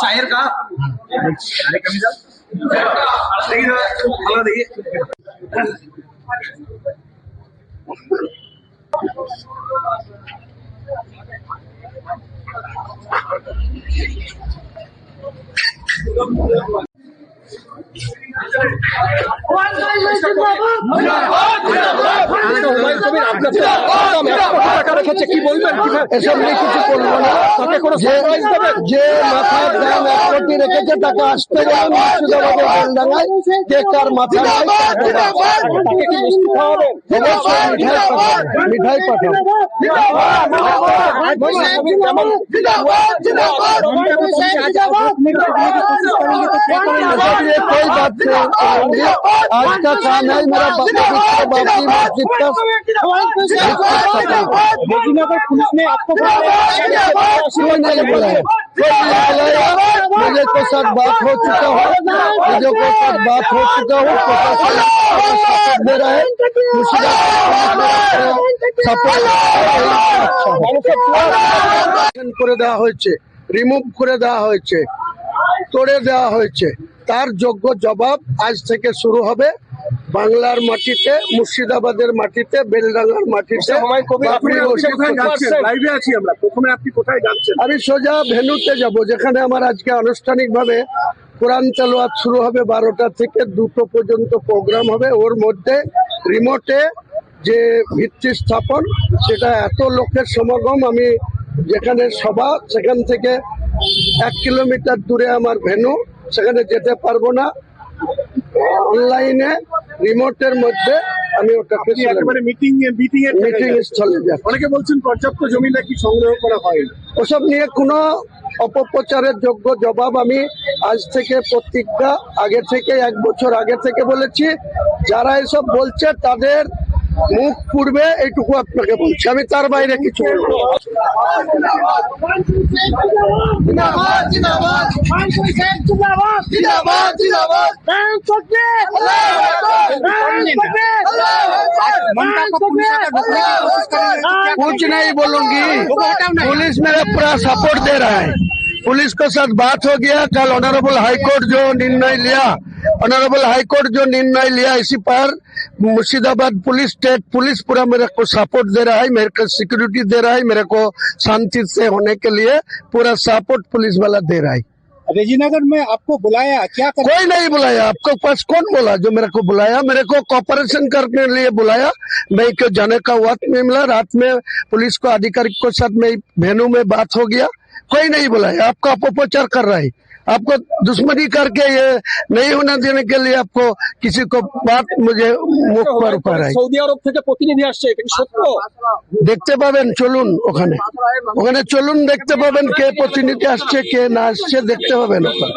चायर का কি বলবেন এসব নিয়ে কিছু করবো না, তাকে কোনো যে মাথার দাম 1 কোটি রেখেছে তাকে আসতে গেলে মুর্শিদাবাদের বেলডাঙ্গায় কে কার মাথা মিঠাই পাঠাবো। कोई बात नहीं, आज का काम है मेरा बाकी मस्जिद का। पुलिस ने आपको नहीं बुलाया, मुझे को साथ बात हो चुका हो, दे रहा है করে দেওয়া হয়েছে, রিমুভ করে দেওয়া হয়েছে, তোড়ে দেওয়া হয়েছে, তার যোগ্য জবাব আজ থেকে শুরু হবে বাংলার মাটিতে, মুর্শিদাবাদের মাটিতে, বেলডাঙ্গার মাটিতে। আমি সোজা ভেন্যুতে যাব যেখানে আমার আজকে আনুষ্ঠানিকভাবে কোরআন তেলাওয়াত শুরু হবে 12টা থেকে 2টো পর্যন্ত প্রোগ্রাম হবে। ওর মধ্যে রিমোটে যে ভিত্তি স্থাপন, সেটা এত লোকের সমাগম, আমি যেখানে সভা সেখান থেকে 1 কিলোমিটার দূরে আমার ভেন্যু, সেখানে যেতে পারবো না। অনলাইনে রিমোটের মধ্যে আমি ওটাকে মিটিং স্থলে যাব। অনেকে বলছেন পর্যাপ্ত জমি নাকি সংগ্রহ করা হয়, ওসব নিয়ে কোনো অপপ্রচারের যোগ্য জবাব আমি আজ থেকে প্রতিজ্ঞা আগে থেকে 1 বছর আগে থেকে বলেছি। যারা এসব বলছে তাদের মুখ পুড়বে, এইটুকু আপনাকে বলছি, আমি তার বাইরে কিছু বলবো। कुछ नहीं बोलूंगी, पुलिस मेरा पूरा सपोर्ट दे रहा है। पुलिस के साथ बात हो गया, कल ऑनरेबल हाईकोर्ट जो निर्णय लिया इसी पर मुर्शिदाबाद पुलिस, स्टेट पुलिस पूरा मेरे को सपोर्ट दे रहा है, मेरे को सिक्योरिटी दे रहा है, मेरे को शांति से होने के लिए पूरा सपोर्ट पुलिस वाला दे रहा है। रेजीनगर में आपको बुलाया क्या कोई नहीं बुलाया, आपको पास कौन बोला जो मेरे को बुलाया? मेरे को कॉपरेशन करने के लिए बुलाया, मैं क्यों जाने का वक्त नहीं मिला। रात में पुलिस को अधिकारी के साथ में वेन्यू में बात हो गया, कोई नहीं बुलाया। आपको अपप्रचार कर रहा है, आपको दुश्मनी करके ये नहीं होना देने के लिए आपको किसी को बात मुझे मुख पर ऊपर है। সৌদি আরব থেকে প্রতিনিধি আসছে, এটা কি সত্য? দেখতে পাবেন, চলুন ওখানে চলুন, দেখতে পাবেন কে প্রতিনিধি আসছে কে না আসছে, দেখতে পাবেন ওখানে।